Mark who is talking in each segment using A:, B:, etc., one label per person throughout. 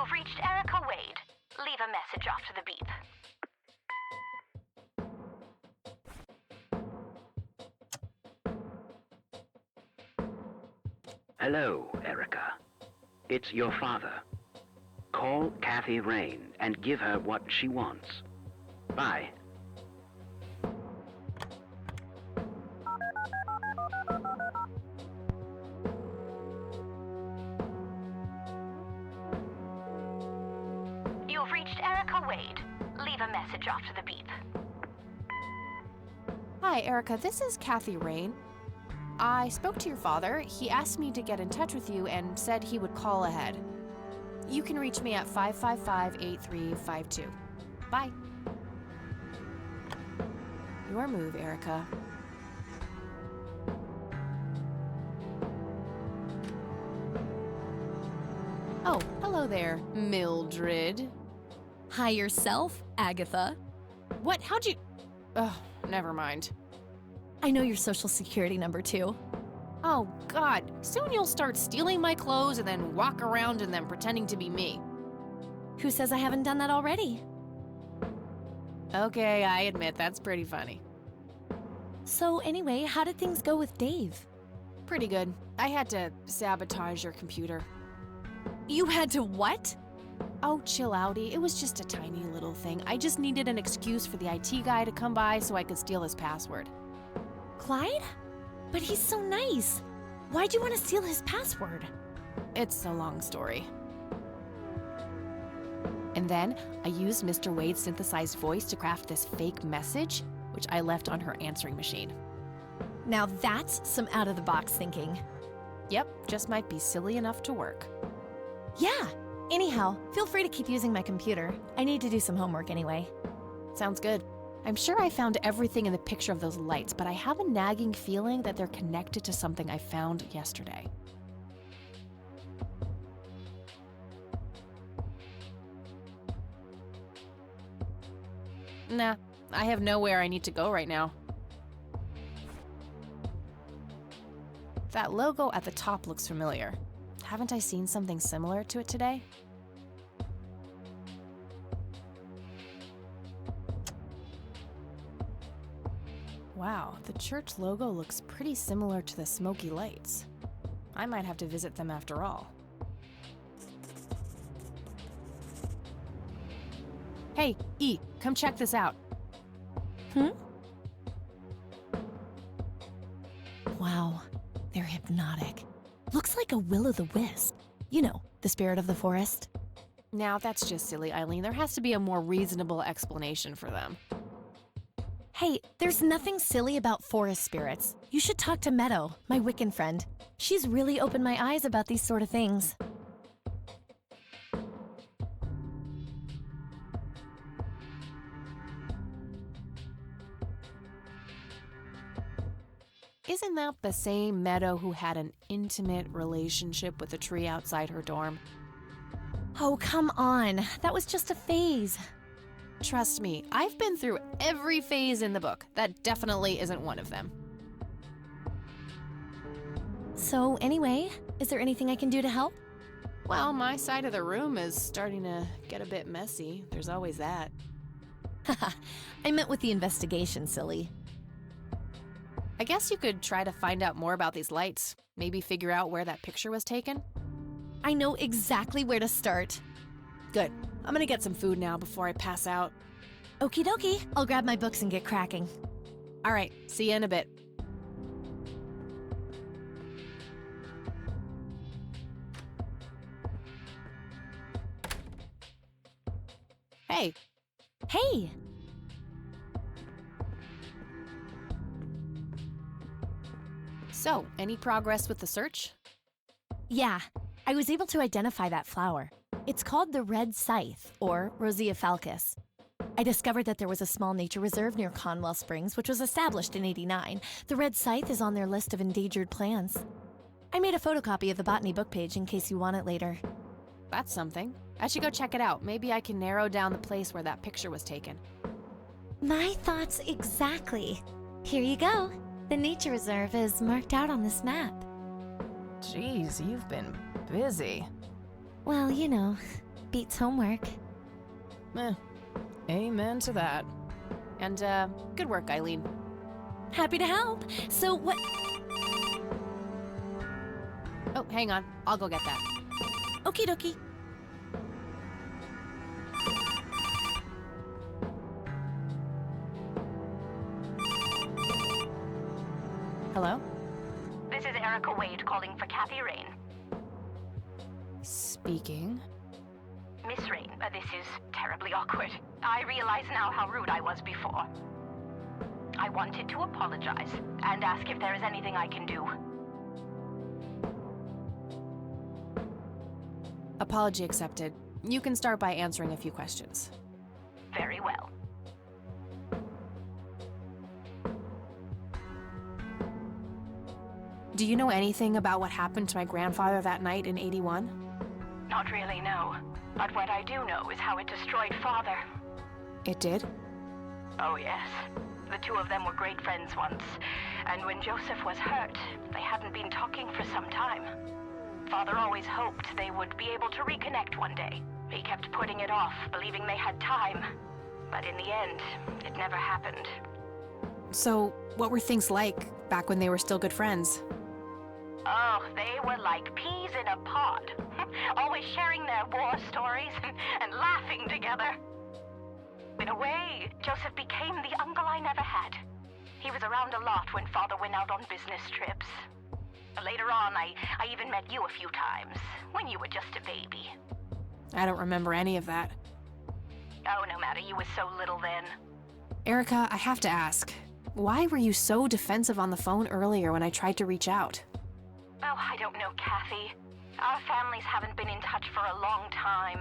A: You've reached Erica Wade. Leave a message after the beep.
B: Hello, Erica. It's your father. Call Kathy Rain and give her what she wants. Bye.
A: You've reached Erica Wade. Leave a message after the beep.
C: Hi, Erica. This is Kathy Rain. I spoke to your father. He asked me to get in touch with you and said he would call ahead. You can reach me at 555-8352. Bye. Your move, Erica. Oh, hello there, Mildred.
D: Hi yourself, Agatha.
C: What? How'd you... Oh, never mind.
D: I know your social security number too.
C: Oh, God. Soon you'll start stealing my clothes and then walk around in them pretending to be me.
D: Who says I haven't done that already?
C: Okay, I admit that's pretty funny.
D: So anyway, how did things go with Dave?
C: Pretty good. I had to sabotage your computer.
D: You had to what?
C: Oh, chill outy. It was just a tiny little thing. I just needed an excuse for the IT guy to come by so I could steal his password.
D: Clyde? But he's so nice. Why'd you want to steal his password?
C: It's a long story. And then I used Mr. Wade's synthesized voice to craft this fake message, which I left on her answering machine.
D: Now that's some out-of-the-box thinking.
C: Yep, just might be silly enough to work.
D: Yeah. Anyhow, feel free to keep using my computer. I need to do some homework anyway.
C: Sounds good. I'm sure I found everything in the picture of those lights, but I have a nagging feeling that they're connected to something I found yesterday. Nah, I have nowhere I need to go right now. That logo at the top looks familiar. Haven't I seen something similar to it today? Wow, the church logo looks pretty similar to the smoky lights. I might have to visit them after all. Hey, E, come check this out.
D: Wow, they're hypnotic. Looks like a will-o'-the-wisp. You know, the spirit of the forest.
C: Now that's just silly, Eileen. There has to be a more reasonable explanation for them.
D: Hey, there's nothing silly about forest spirits. You should talk to Meadow, my Wiccan friend. She's really opened my eyes about these sort of things.
C: Isn't that the same Meadow who had an intimate relationship with a tree outside her dorm?
D: Oh, come on. That was just a phase.
C: Trust me, I've been through every phase in the book. That definitely isn't one of them.
D: So anyway, is there anything I can do to help?
C: Well, my side of the room is starting to get a bit messy. There's always that.
D: Haha, I meant with the investigation, silly.
C: I guess you could try to find out more about these lights. Maybe figure out where that picture was taken.
D: I know exactly where to start.
C: Good. I'm gonna get some food now before I pass out.
D: Okie dokie, I'll grab my books and get cracking.
C: All right, see you in a bit. Hey.
D: Hey!
C: So, any progress with the search?
D: Yeah, I was able to identify that flower. It's called the red scythe, or Rosea falcus. I discovered that there was a small nature reserve near Conwell Springs, which was established in '89. The red scythe is on their list of endangered plants. I made a photocopy of the botany book page in case you want it later.
C: That's something. I should go check it out. Maybe I can narrow down the place where that picture was taken.
D: My thoughts exactly. Here you go. The nature reserve is marked out on this map.
C: Jeez, you've been busy.
D: Well, you know, beats homework.
C: Amen to that. And, good work, Eileen.
D: Happy to help. So what?
C: Oh, hang on. I'll go get that.
D: Okie dokie.
C: Hello?
A: This is Erica Wade calling for Kathy Rain.
C: Speaking.
A: Miss Rain, this is terribly awkward. I realize now how rude I was before. I wanted to apologize and ask if there is anything I can do.
C: Apology accepted. You can start by answering a few questions.
A: Very well.
C: Do you know anything about what happened to my grandfather that night in '81?
A: Not really, no. But what I do know is how it destroyed Father.
C: It did?
A: Oh, yes. The two of them were great friends once. And when Joseph was hurt, they hadn't been talking for some time. Father always hoped they would be able to reconnect one day. He kept putting it off, believing they had time. But in the end, it never happened.
C: So, what were things like back when they were still good friends?
A: Oh, they were like peas in a pod. Always sharing their war stories and laughing together. In a way, Joseph became the uncle I never had. He was around a lot when Father went out on business trips. Later on, I even met you a few times, when you were just a baby.
C: I don't remember any of that.
A: Oh, no matter, you were so little then.
C: Erica, I have to ask, why were you so defensive on the phone earlier when I tried to reach out?
A: Oh, I don't know, Kathy. Our families haven't been in touch for a long time.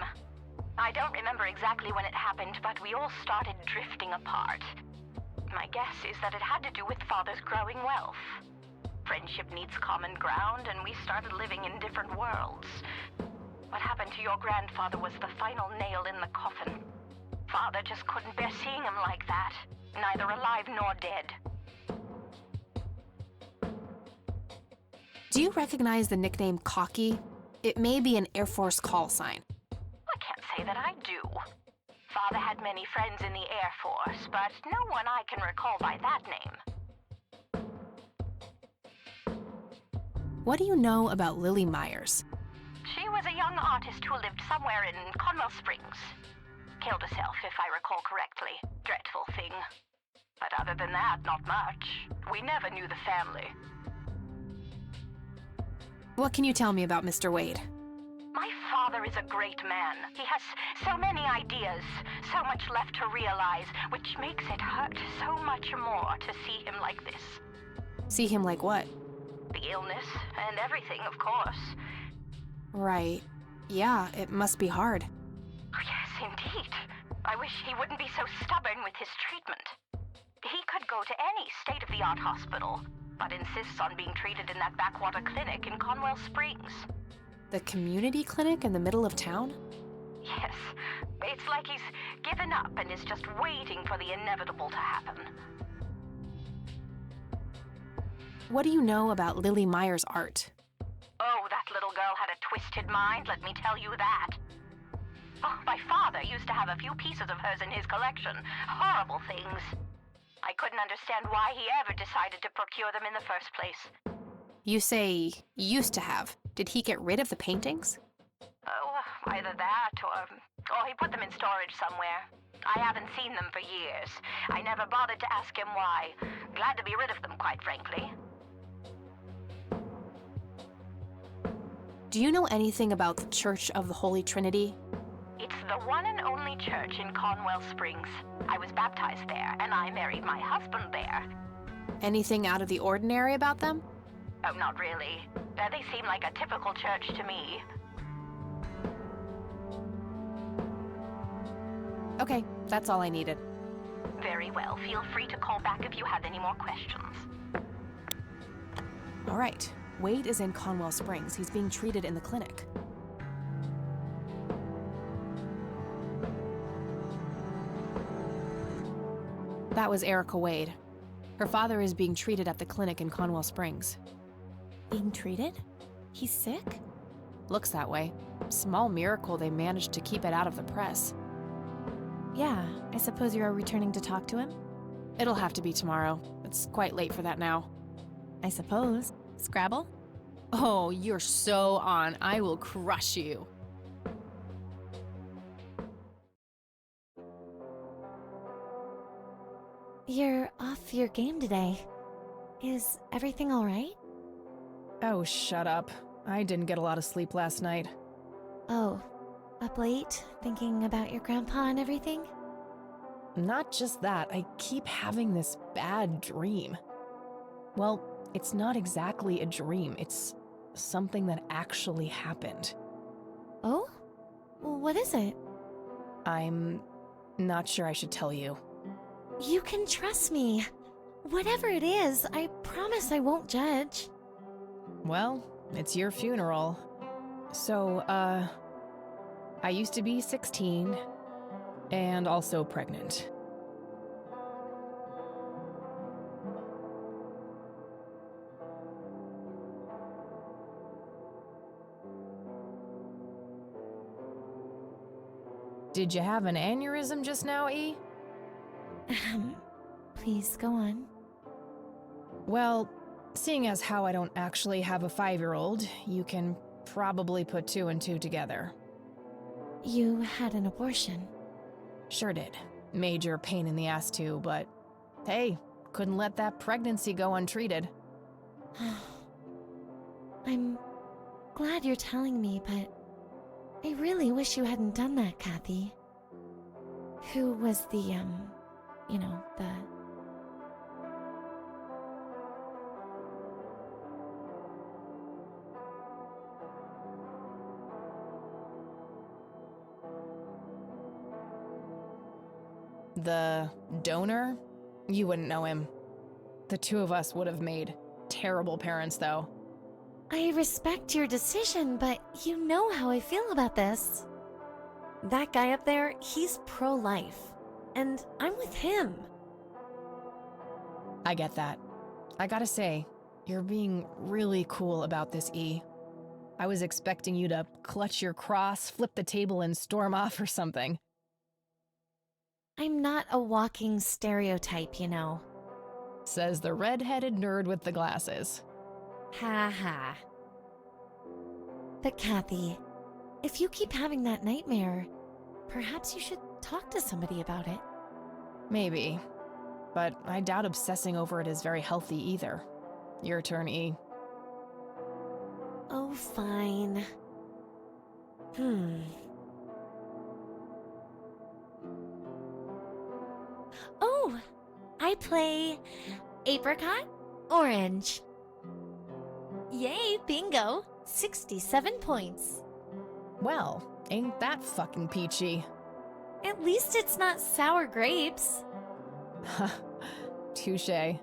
A: I don't remember exactly when it happened, but we all started drifting apart. My guess is that it had to do with Father's growing wealth. Friendship needs common ground, and we started living in different worlds. What happened to your grandfather was the final nail in the coffin. Father just couldn't bear seeing him like that, neither alive nor dead.
C: Do you recognize the nickname Cocky? It may be an Air Force call sign.
A: I can't say that I do. Father had many friends in the Air Force, but no one I can recall by that name.
C: What do you know about Lily Myers?
A: She was a young artist who lived somewhere in Conwell Springs. Killed herself, if I recall correctly. Dreadful thing. But other than that, not much. We never knew the family.
C: What can you tell me about Mr. Wade?
A: My father is a great man. He has so many ideas, so much left to realize, which makes it hurt so much more to see him like this.
C: See him like what?
A: The illness and everything, of course.
C: Right. Yeah, it must be hard.
A: Yes, indeed. I wish he wouldn't be so stubborn with his treatment. He could go to any state-of-the-art hospital, but insists on being treated in that backwater clinic in Conwell Springs.
C: The community clinic in the middle of town?
A: Yes. It's like he's given up and is just waiting for the inevitable to happen.
C: What do you know about Lily Myers' art?
A: Oh, that little girl had a twisted mind, let me tell you that. Oh, my father used to have a few pieces of hers in his collection. Horrible things. I couldn't understand why he ever decided to procure them in the first place.
C: You say used to have. Did he get rid of the paintings?
A: Oh, either that or he put them in storage somewhere. I haven't seen them for years. I never bothered to ask him why. Glad to be rid of them, quite frankly.
C: Do you know anything about the Church of the Holy Trinity?
A: It's the one and only church in Conwell Springs. I was baptized there, and I married my husband there.
C: Anything out of the ordinary about them?
A: Oh, not really. They seem like a typical church to me.
C: Okay, that's all I needed.
A: Very well. Feel free to call back if you have any more questions.
C: All right. Wade is in Conwell Springs. He's being treated in the clinic. That was Erica Wade. Her father is being treated at the clinic in Conwell Springs.
D: Being treated? He's sick?
C: Looks that way. Small miracle they managed to keep it out of the press.
D: Yeah, I suppose you're returning to talk to him?
C: It'll have to be tomorrow. It's quite late for that now.
D: I suppose. Scrabble?
C: Oh, you're so on. I will crush you.
D: You're off your game today. Is everything all right?
C: Oh, shut up. I didn't get a lot of sleep last night.
D: Oh, up late, thinking about your grandpa and everything?
C: Not just that, I keep having this bad dream. Well, it's not exactly a dream, it's something that actually happened.
D: Oh? What is it?
C: I'm not sure I should tell you.
D: You can trust me. Whatever it is, I promise I won't judge.
C: Well, it's your funeral. So, I used to be 16 and also pregnant. Did you have an aneurysm just now, E?
D: Please go on.
C: Well, seeing as how I don't actually have a 5-year-old, you can probably put 2 and 2 together.
D: You had an abortion.
C: Sure did. Major pain in the ass too, but hey, couldn't let that pregnancy go untreated.
D: I'm glad you're telling me, but I really wish you hadn't done that, Kathy. Who was the,
C: The donor? You wouldn't know him. The two of us would have made terrible parents, though.
D: I respect your decision, but you know how I feel about this. That guy up there, he's pro-life, and I'm with him.
C: I get that. I gotta say, you're being really cool about this, E. I was expecting you to clutch your cross, flip the table, and storm off or something.
D: I'm not a walking stereotype, you know.
C: Says the red-headed nerd with the glasses.
D: Ha ha. But Kathy, if you keep having that nightmare, perhaps you should talk to somebody about it.
C: Maybe. But I doubt obsessing over it is very healthy either. Your turn, E.
D: Oh, fine. Oh, I play apricot, orange. Yay, bingo! 67 points.
C: Well, ain't that fucking peachy.
D: At least it's not sour grapes.
C: Touché.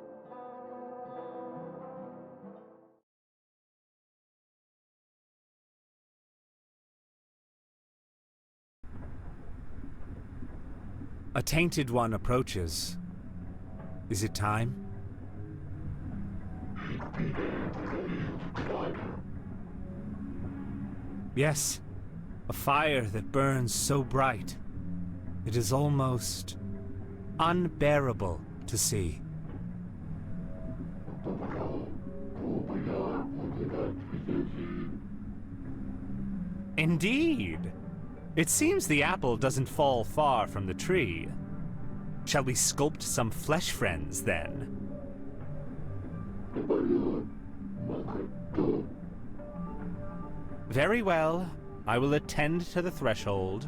E: A tainted one approaches. Is it time? Yes, a fire that burns so bright. It is almost unbearable to see. Indeed. It seems the apple doesn't fall far from the tree. Shall we sculpt some flesh friends, then? Very well. I will attend to the threshold.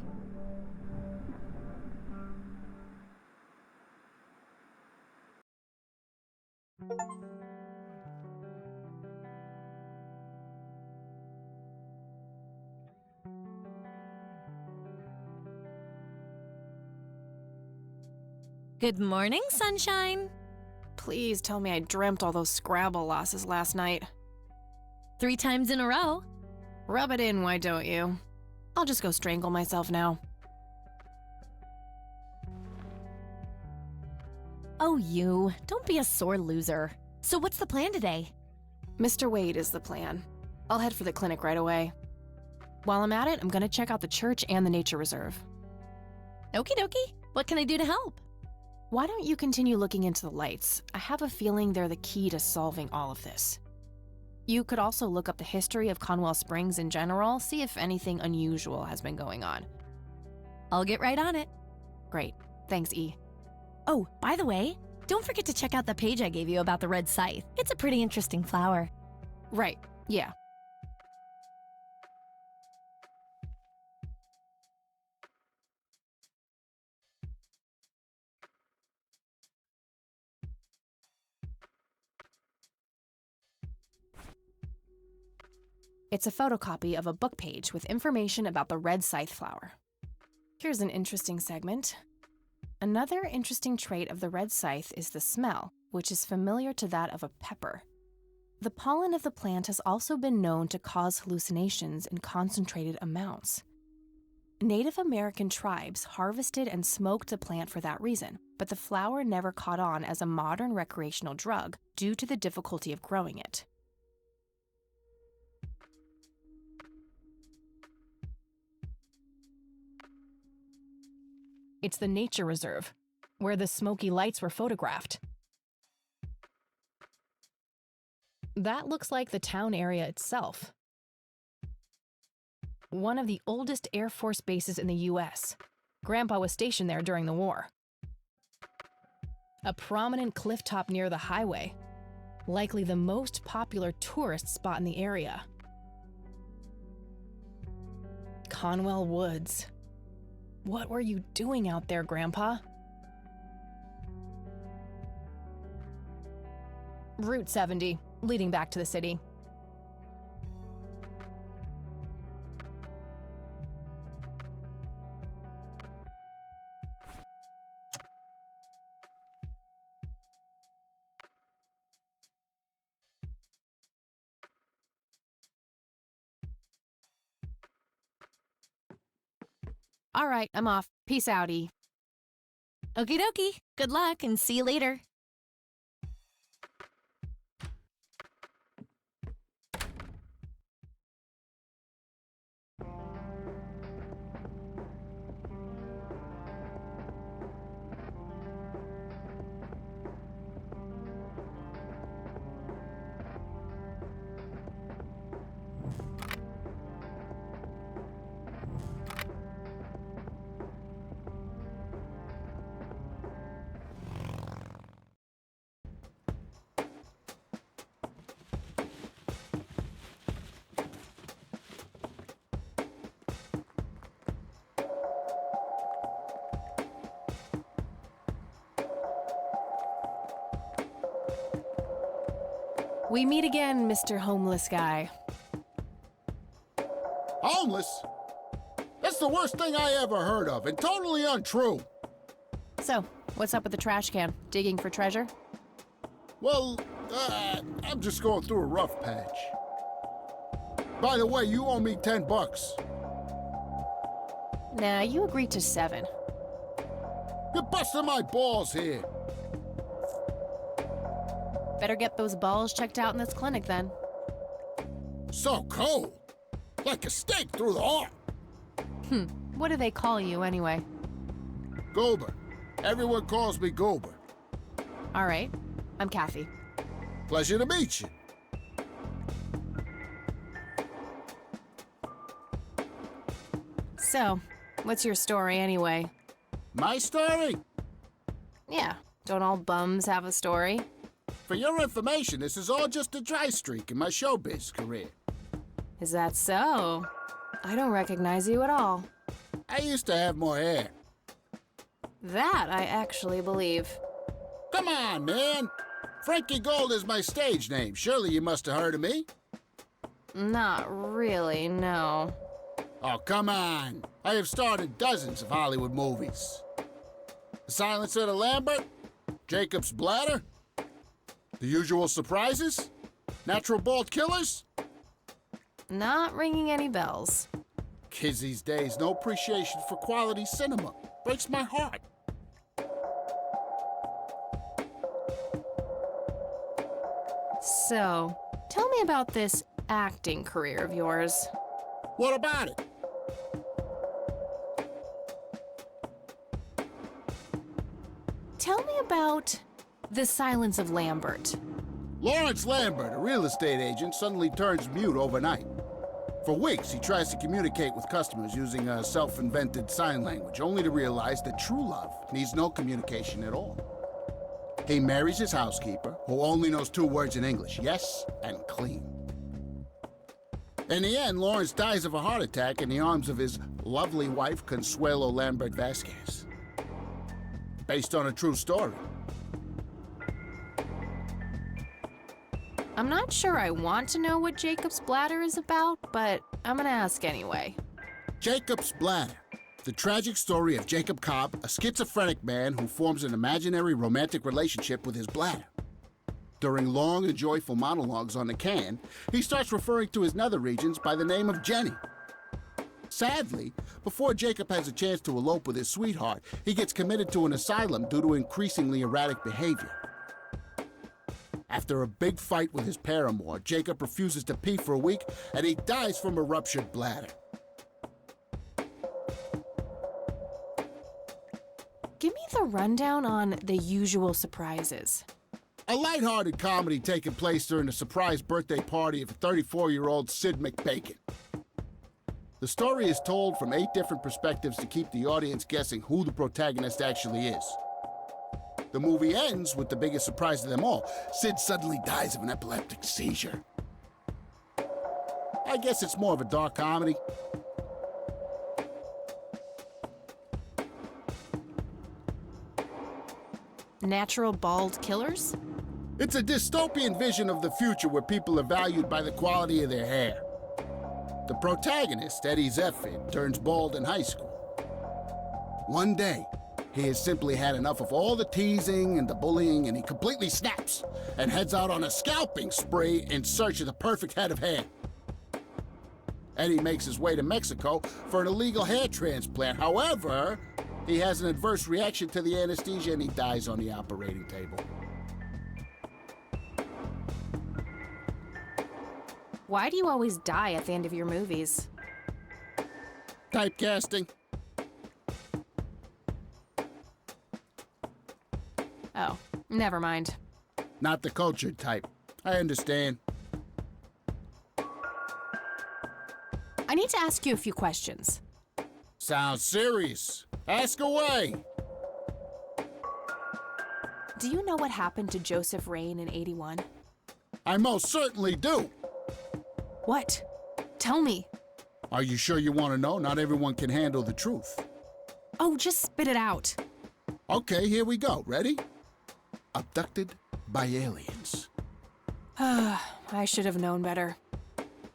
D: Good morning, sunshine.
C: Please tell me I dreamt all those Scrabble losses last night.
D: 3 times in a row.
C: Rub it in, why don't you? I'll just go strangle myself now.
D: Oh, you. Don't be a sore loser. So what's the plan today?
C: Mr. Wade is the plan. I'll head for the clinic right away. While I'm at it, I'm gonna check out the church and the nature reserve.
D: Okie dokie. What can I do to help?
C: Why don't you continue looking into the lights? I have a feeling they're the key to solving all of this. You could also look up the history of Conwell Springs in general, see if anything unusual has been going on.
D: I'll get right on it.
C: Great. Thanks, E.
D: Oh, by the way, don't forget to check out the page I gave you about the red scythe. It's a pretty interesting flower.
C: Right. Yeah. It's a photocopy of a book page with information about the red scythe flower. Here's an interesting segment. Another interesting trait of the red scythe is the smell, which is familiar to that of a pepper. The pollen of the plant has also been known to cause hallucinations in concentrated amounts. Native American tribes harvested and smoked the plant for that reason, but the flower never caught on as a modern recreational drug due to the difficulty of growing it. It's the nature reserve, where the smoky lights were photographed. That looks like the town area itself. One of the oldest Air Force bases in the US. Grandpa was stationed there during the war. A prominent clifftop near the highway, likely the most popular tourist spot in the area. Conwell Woods. What were you doing out there, Grandpa? Route 70, leading back to the city. All right, I'm off. Peace out, E.
D: Okie dokie. Good luck and see you later.
C: We meet again, Mr. Homeless Guy.
F: Homeless? That's the worst thing I ever heard of, and totally untrue.
C: So, what's up with the trash can? Digging for treasure?
F: Well, I'm just going through a rough patch. By the way, you owe me $10.
C: Nah, you agreed to 7.
F: You're busting my balls here.
C: Better get those balls checked out in this clinic then.
F: So cold. Like a stake through the heart.
C: What do they call you anyway?
F: Goober. Everyone calls me Goober.
C: All right, I'm Kathy.
F: Pleasure to meet you.
C: So, what's your story anyway?
F: My story?
C: Yeah, don't all bums have a story?
F: For your information, this is all just a dry streak in my showbiz career.
C: Is that so? I don't recognize you at all.
F: I used to have more hair.
C: That I actually believe.
F: Come on, man. Frankie Gold is my stage name. Surely you must have heard of me.
C: Not really, no.
F: Oh, come on. I have starred in dozens of Hollywood movies. The Silence of the Lambert, Jacob's Bladder, The Usual Surprises, Natural Bald Killers.
C: Not ringing any bells.
F: Kids these days, no appreciation for quality cinema. Breaks my heart.
C: So, tell me about this acting career of yours.
F: What about it?
C: Tell me about the silence of Lambert.
F: Lawrence Lambert, a real estate agent, suddenly turns mute overnight. For weeks, he tries to communicate with customers using a self-invented sign language, only to realize that true love needs no communication at all. He marries his housekeeper, who only knows 2 words in English, yes and clean. In the end, Lawrence dies of a heart attack in the arms of his lovely wife, Consuelo Lambert Vasquez. Based on a true story.
C: I'm not sure I want to know what Jacob's Bladder is about, but I'm gonna ask anyway.
F: Jacob's Bladder. The tragic story of Jacob Cobb, a schizophrenic man who forms an imaginary romantic relationship with his bladder. During long and joyful monologues on the can, he starts referring to his nether regions by the name of Jenny. Sadly, before Jacob has a chance to elope with his sweetheart, he gets committed to an asylum due to increasingly erratic behavior. After a big fight with his paramour, Jacob refuses to pee for a week, and he dies from a ruptured bladder.
C: Give me the rundown on The Usual Surprises.
F: A lighthearted comedy taking place during the surprise birthday party of a 34-year-old Sid McBacon. The story is told from 8 different perspectives to keep the audience guessing who the protagonist actually is. The movie ends with the biggest surprise of them all. Sid suddenly dies of an epileptic seizure. I guess it's more of a dark comedy.
C: Natural Bald Killers?
F: It's a dystopian vision of the future where people are valued by the quality of their hair. The protagonist, Eddie Zephyr, turns bald in high school. One day, he has simply had enough of all the teasing and the bullying, and he completely snaps and heads out on a scalping spree in search of the perfect head of hair. Eddie makes his way to Mexico for an illegal hair transplant. However, he has an adverse reaction to the anesthesia and he dies on the operating table.
C: Why do you always die at the end of your movies?
F: Typecasting.
C: Oh, never mind.
F: Not the cultured type. I understand.
C: I need to ask you a few questions.
F: Sounds serious. Ask away.
C: Do you know what happened to Joseph Rain in '81?
F: I most certainly do.
C: What? Tell me.
F: Are you sure you want to know? Not everyone can handle the truth.
C: Oh, just spit it out.
F: Okay, here we go. Ready? Abducted by aliens.
C: I should have known better.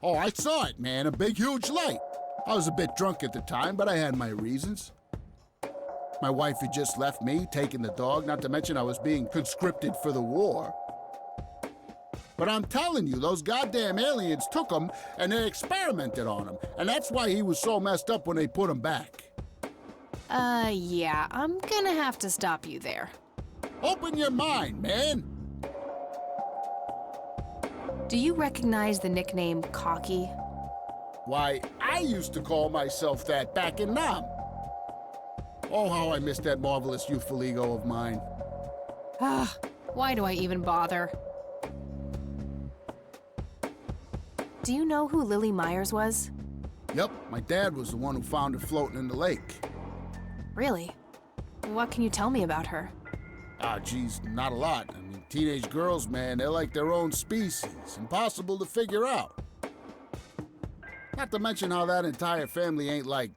F: Oh, I saw it, man. A big, huge light. I was a bit drunk at the time, but I had my reasons. My wife had just left me, taking the dog, not to mention I was being conscripted for the war. But I'm telling you, those goddamn aliens took him and they experimented on him. And that's why he was so messed up when they put him back.
C: Yeah, I'm gonna have to stop you there.
F: Open your mind, man.
C: Do you recognize the nickname Cocky?
F: Why, I used to call myself that back in Nam. Oh, how I miss that marvelous youthful ego of mine.
C: Why do I even bother? Do you know who Lily Myers was?
F: Yep, my dad was the one who found her floating in the lake.
C: Really? What can you tell me about her?
F: Ah, geez, not a lot. I mean, teenage girls, man, they're like their own species. Impossible to figure out. Not to mention how that entire family ain't, like,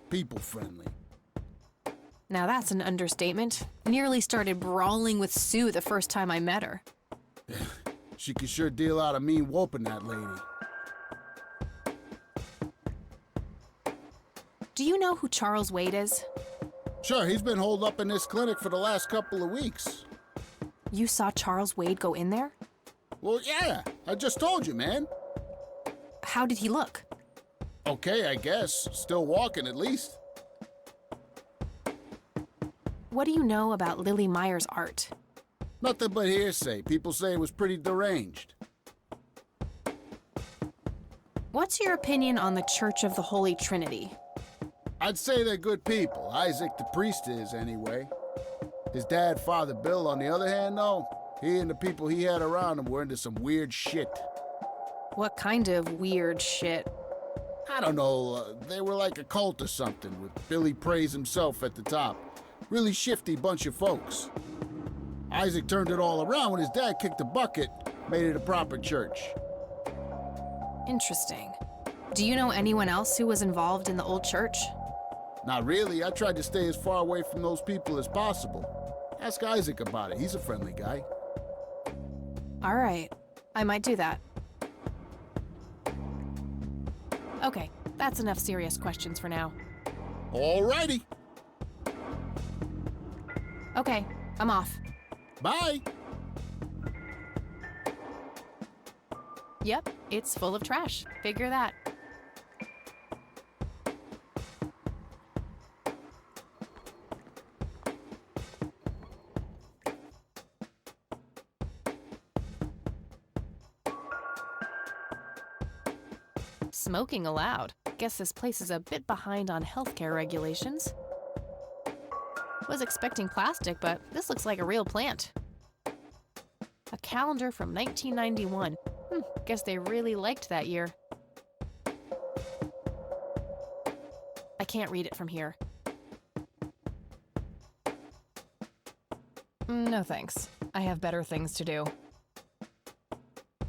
F: people-friendly.
C: Now that's an understatement. Nearly started brawling with Sue the first time I met her.
F: She could sure deal out a mean whooping, that lady.
C: Do you know who Charles Wade is?
F: Sure, he's been holed up in this clinic for the last couple of weeks.
C: You saw Charles Wade go in there?
F: Well, yeah, I just told you, man.
C: How did he look?
F: Okay, I guess. Still walking, at least.
C: What do you know about Lily Myers' art?
F: Nothing but hearsay. People say it was pretty deranged.
C: What's your opinion on the Church of the Holy Trinity?
F: I'd say they're good people. Isaac the priest is, anyway. His dad, Father Bill, on the other hand, though, he and the people he had around him were into some weird shit.
C: What kind of weird shit?
F: I don't know, they were like a cult or something, with Billy Praise himself at the top. Really shifty bunch of folks. Isaac turned it all around when his dad kicked the bucket, made it a proper church.
C: Interesting. Do you know anyone else who was involved in the old church?
F: Not really. I tried to stay as far away from those people as possible. Ask Isaac about it. He's a friendly guy.
C: All right. I might do that. Okay, that's enough serious questions for now.
F: All righty.
C: Okay, I'm off.
F: Bye.
C: Yep, it's full of trash. Figure that. Smoking allowed. Guess this place is a bit behind on healthcare regulations. Was expecting plastic, but this looks like a real plant. A calendar from 1991. Guess they really liked that year. I can't read it from here. No thanks. I have better things to do.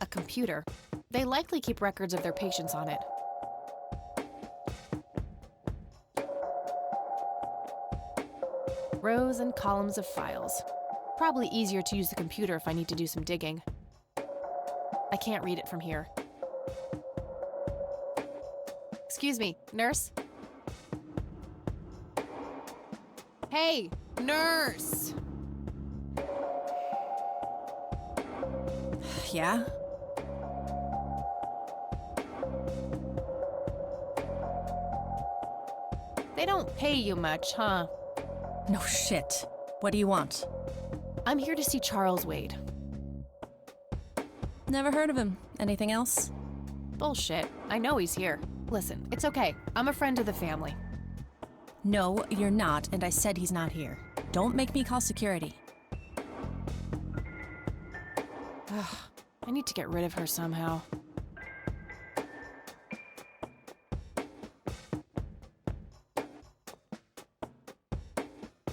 C: A computer. They likely keep records of their patients on it. Rows and columns of files. Probably easier to use the computer if I need to do some digging. I can't read it from here. Excuse me, nurse? Hey, nurse!
G: Yeah?
C: They don't pay you much, huh?
G: No shit. What do you want?
C: I'm here to see Charles Wade.
G: Never heard of him. Anything else?
C: Bullshit. I know he's here. Listen, it's okay. I'm a friend of the family.
G: No, you're not, and I said he's not here. Don't make me call security.
C: Ugh, I need to get rid of her somehow.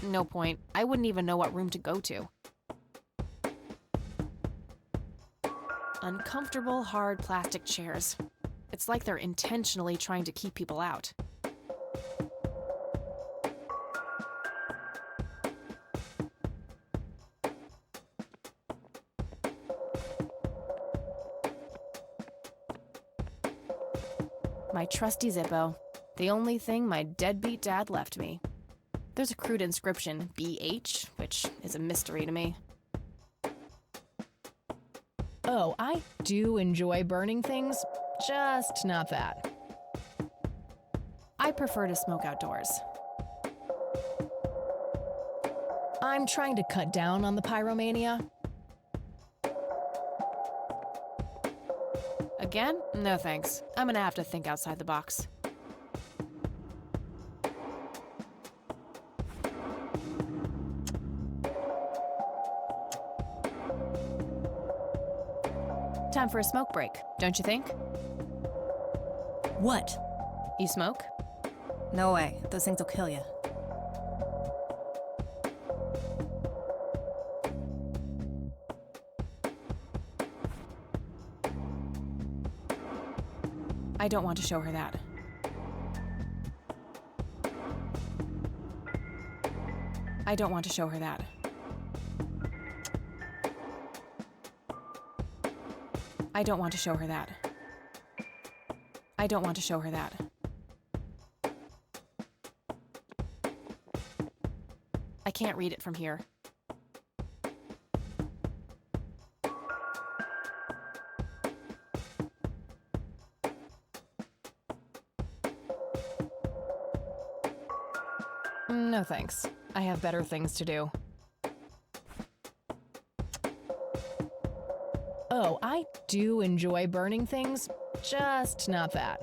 C: No point. I wouldn't even know what room to go to. Uncomfortable, hard plastic chairs. It's like they're intentionally trying to keep people out. My trusty Zippo. The only thing my deadbeat dad left me. There's a crude inscription, BH, which is a mystery to me. Oh, I do enjoy burning things, just not that. I prefer to smoke outdoors. I'm trying to cut down on the pyromania. Again? No thanks. I'm gonna have to think outside the box. Time for a smoke break, don't you think?
G: What?
C: You smoke?
G: No way. Those things will kill you.
C: I don't want to show her that. I don't want to show her that. I don't want to show her that. I don't want to show her that. I can't read it from here. No thanks. I have better things to do. Oh, I do enjoy burning things, Just not that.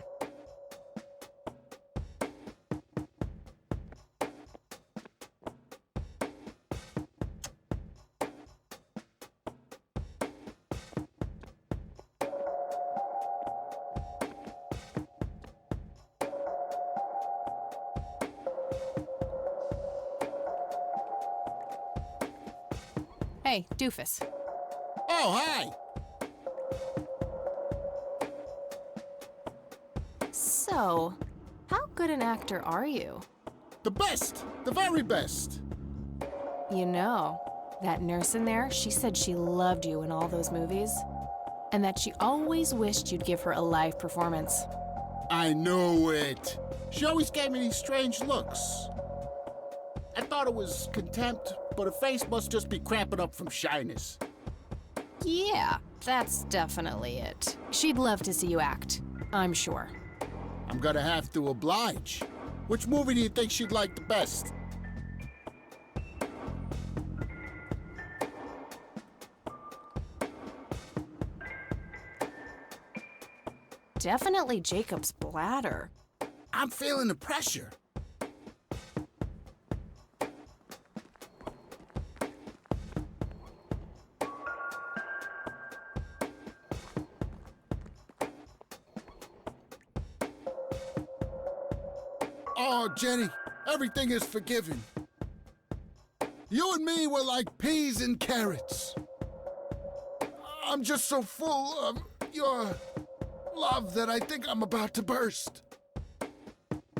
C: Hey, doofus.
F: Oh, hi!
C: So, how good an actor are you?
F: The best! The very best!
C: You know, that nurse in there, she said she loved you in all those movies, and that she always wished you'd give her a live performance.
F: I knew it. She always gave me these strange looks. I thought it was contempt, but her face must just be cramping up from shyness.
C: Yeah, that's definitely it. She'd love to see you act, I'm sure.
F: I'm gonna have to oblige. Which movie do you think she'd like the best?
C: Definitely Jacob's bladder.
F: I'm feeling the pressure. Oh, Jenny, everything is forgiven. You and me were like peas and carrots. I'm just so full of your love that I think I'm about to burst.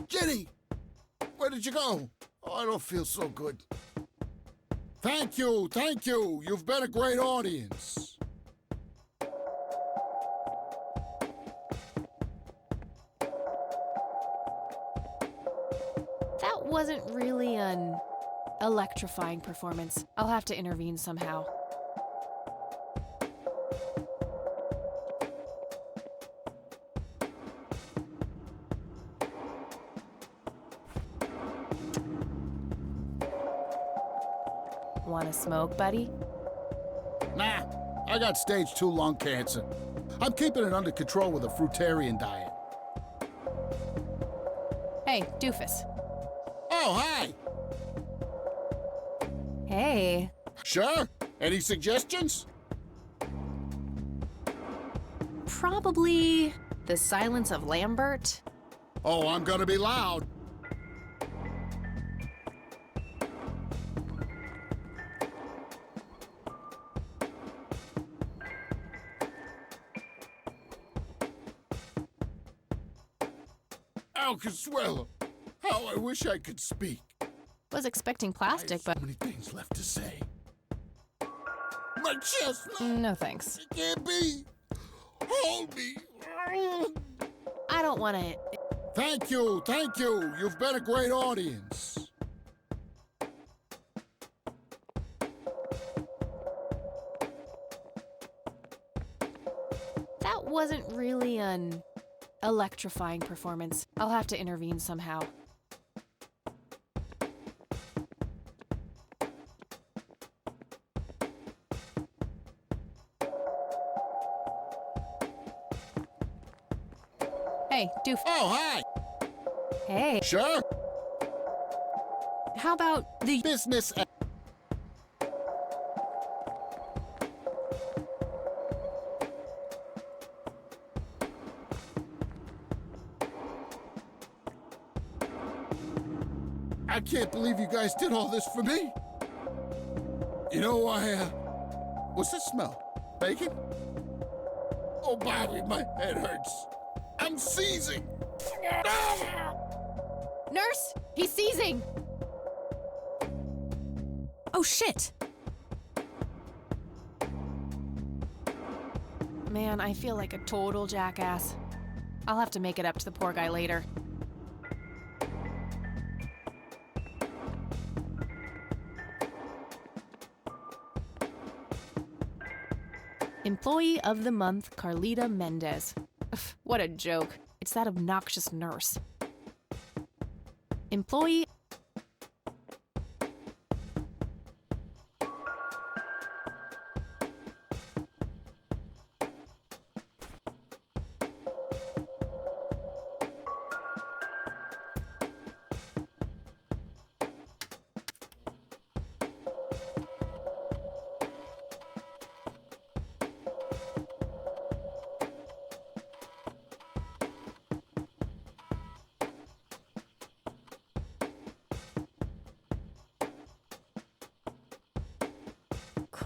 F: Jenny, where did you go? Oh, I don't feel so good. Thank you, thank you. You've been a great audience.
C: That wasn't really an electrifying performance. I'll have to intervene somehow. Want to smoke, buddy?
F: Nah, I got stage 2 lung cancer. I'm keeping it under control with a fruitarian diet.
C: Hey, doofus.
F: Oh, hi.
C: Hey.
F: Sure. Any suggestions?
C: Probably The Silence of Lambert.
F: Oh, I'm gonna be loud. Al Consuelo, how I wish I could speak.
C: Was expecting
F: I
C: plastic,
F: have so
C: but
F: many things left to say. My chest,
C: no thanks.
F: it can't be. Hold me.
C: I don't want to.
F: Thank you, thank you. You've been a great audience.
C: That wasn't really an electrifying performance. I'll have to intervene somehow. Hey, doof.
F: Oh, hi.
C: Hey.
F: Sure.
C: How about the
F: Business. I can't believe you guys did all this for me. You know, what's this smell? Bacon? Oh, Bobby, my head hurts. I'm seizing.
C: nurse? He's seizing.
G: Oh, shit!
C: Man, I feel like a total jackass. I'll have to make it up to the poor guy later. Employee of the Month, Carlita Mendez. Ugh, what a joke. It's that obnoxious nurse. Employee...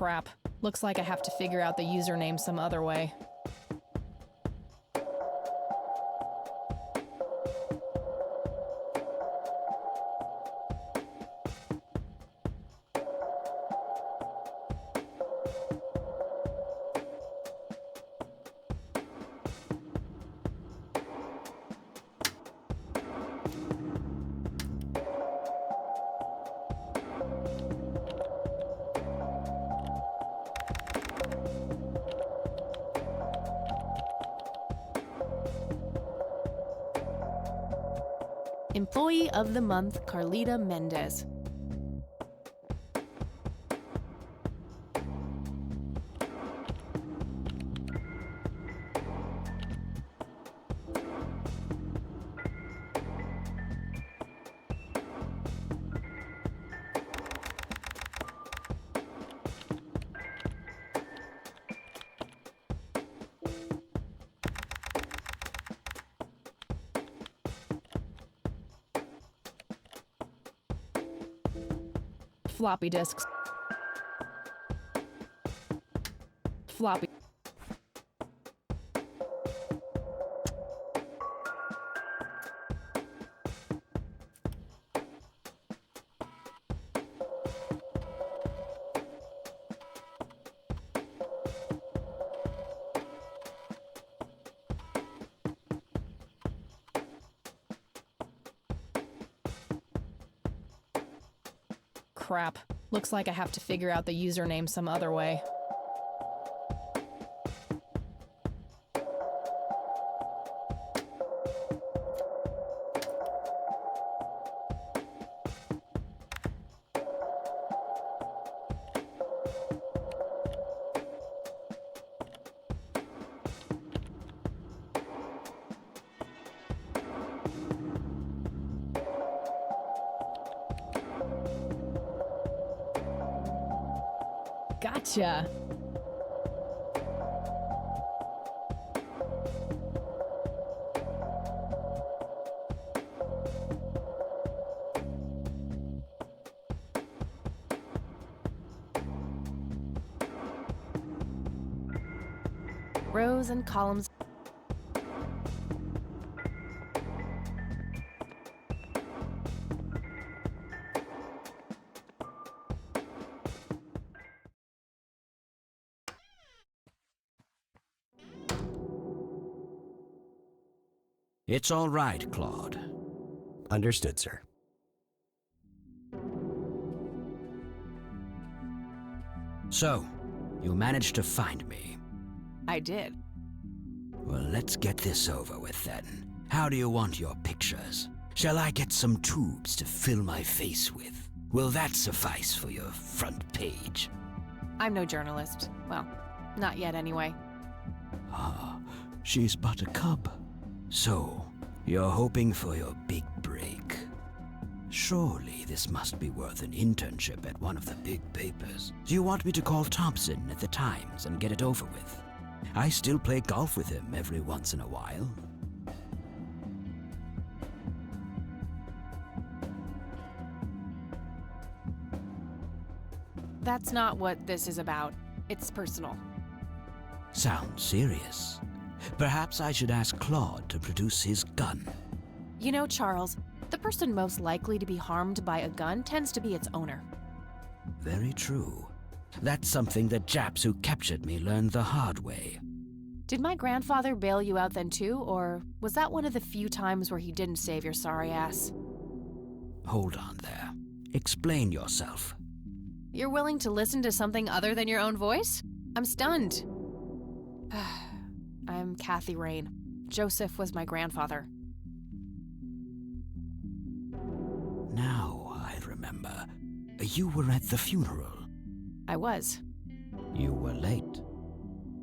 C: Crap. Looks like I have to figure out the username some other way. Employee of the Month, Carlita Mendez. Floppy disks. Floppy. Crap. Looks like I have to figure out the username some other way. Gotcha. Rows and columns.
B: It's all right, Claude.
H: Understood, sir.
B: So, you managed to find me.
C: I did.
B: Well, let's get this over with then. How do you want your pictures? Shall I get some tubes to fill my face with? Will that suffice for your front page?
C: I'm no journalist. Well, not yet anyway.
B: Ah, she's but a cub. So, you're hoping for your big break. Surely this must be worth an internship at one of the big papers. Do you want me to call Thompson at the Times and get it over with? I still play golf with him every once in a while.
C: That's not what this is about. It's personal.
B: Sounds serious. Perhaps I should ask Claude to produce his gun.
C: You know, Charles, the person most likely to be harmed by a gun tends to be its owner.
B: Very true. That's something that Japs who captured me learned the hard way.
C: Did my grandfather bail you out then too, or was that one of the few times where he didn't save your sorry ass?
B: Hold on there. Explain yourself.
C: You're willing to listen to something other than your own voice? I'm stunned. I'm Kathy Rain. Joseph was my grandfather.
B: Now I remember. You were at the funeral.
C: I was.
B: You were late.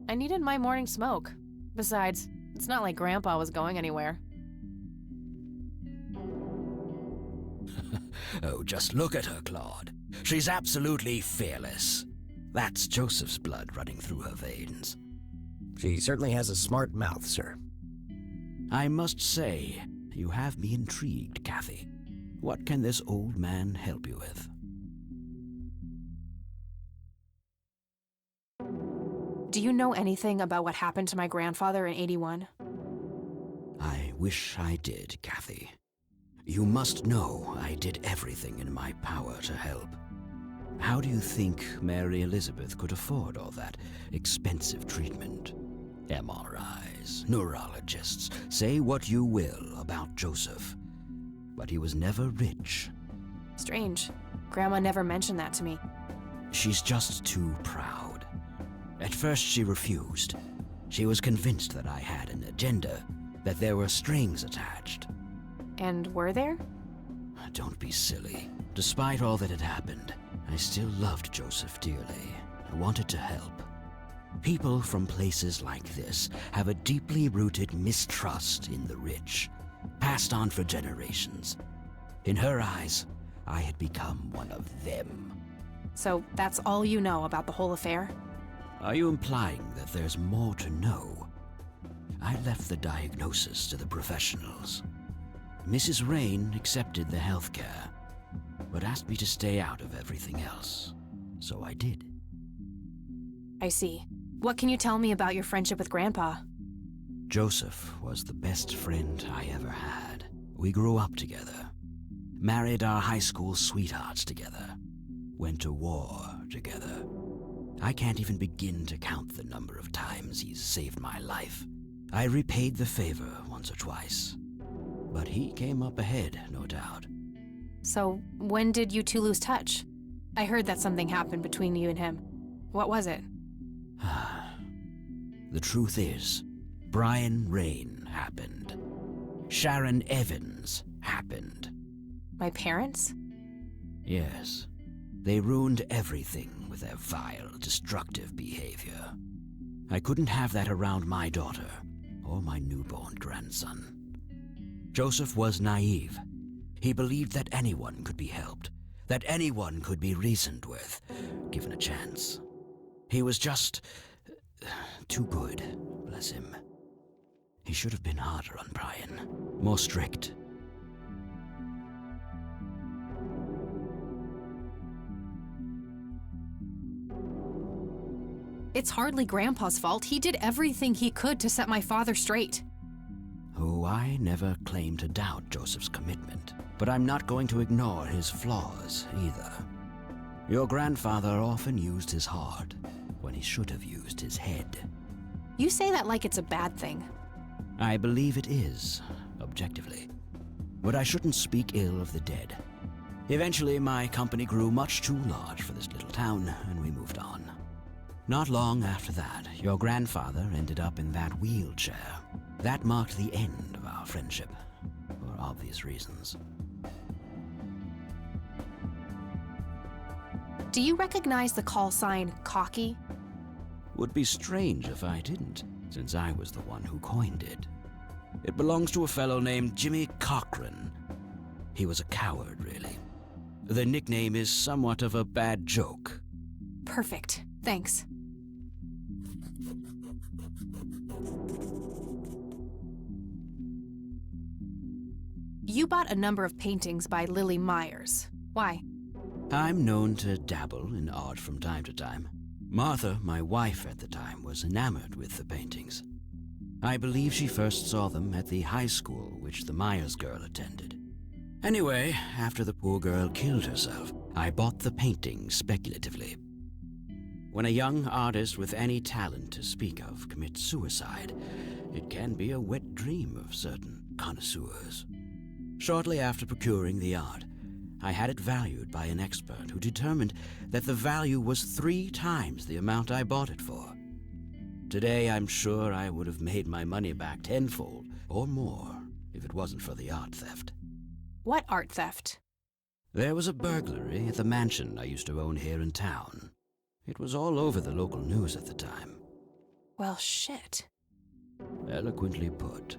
C: I needed my morning smoke. Besides, it's not like Grandpa was going anywhere.
B: Oh, just look at her, Claude. She's absolutely fearless. That's Joseph's blood running through her veins.
H: She certainly has a smart mouth, sir.
B: I must say, you have me intrigued, Kathy. What can this old man help you with?
C: do you know anything about what happened to my grandfather in 81?
B: I wish I did, Kathy. You must know I did everything in my power to help. How do you think Mary Elizabeth could afford all that expensive treatment? MRIs, neurologists, say what you will about Joseph, but he was never rich.
C: Strange. Grandma never mentioned that to me.
B: She's just too proud. At first she refused. She was convinced that I had an agenda, that there were strings attached.
C: And were there?
B: Don't be silly. Despite all that had happened, I still loved Joseph dearly. I wanted to help. People from places like this have a deeply rooted mistrust in the rich, passed on for generations. In her eyes, I had become one of them.
C: So that's all you know about the whole affair?
B: Are you implying that there's more to know? I left the diagnosis to the professionals. Mrs. Rain accepted the health care, but asked me to stay out of everything else. So I did.
C: I see. What can you tell me about your friendship with Grandpa?
B: Joseph was the best friend I ever had. We grew up together, married our high school sweethearts together, went to war together. I can't even begin to count the number of times he's saved my life. I repaid the favor once or twice, but he came up ahead, no doubt.
C: So when did you two lose touch? I heard that something happened between you and him. What was it?
B: The truth is, Brian Rain happened. Sharon Evans happened.
C: My parents?
B: Yes. They ruined everything with their vile, destructive behavior. I couldn't have that around my daughter or my newborn grandson. Joseph was naive. He believed that anyone could be helped, that anyone could be reasoned with, given a chance. He was just too good, bless him. He should have been harder on Brian, more strict.
C: It's hardly Grandpa's fault. He did everything he could to set my father straight.
B: Oh, I never claimed to doubt Joseph's commitment, but I'm not going to ignore his flaws either. Your grandfather often used his heart when he should have used his head.
C: You say that like it's a bad thing.
B: I believe it is, objectively. But I shouldn't speak ill of the dead. Eventually, my company grew much too large for this little town, and we moved on. Not long after that, your grandfather ended up in that wheelchair. That marked the end of our friendship, for obvious reasons.
C: Do you recognize the call sign Cocky?
B: Would be strange if I didn't, since I was the one who coined it. It belongs to a fellow named Jimmy Cochran. He was a coward, really. The nickname is somewhat of a bad joke.
C: Perfect. Thanks. You bought a number of paintings by Lily Myers. Why?
B: I'm known to dabble in art from time to time. Martha, my wife at the time, was enamored with the paintings. I believe she first saw them at the high school which the Myers girl attended. Anyway, after the poor girl killed herself, I bought the paintings speculatively. When a young artist with any talent to speak of commits suicide, it can be a wet dream of certain connoisseurs. Shortly after procuring the art, I had it valued by an expert who determined that the value was 3 times the amount I bought it for. Today, I'm sure I would have made my money back tenfold or more if it wasn't for the art theft.
C: What art theft?
B: There was a burglary at the mansion I used to own here in town. It was all over the local news at the time.
C: Well, shit.
B: Eloquently put.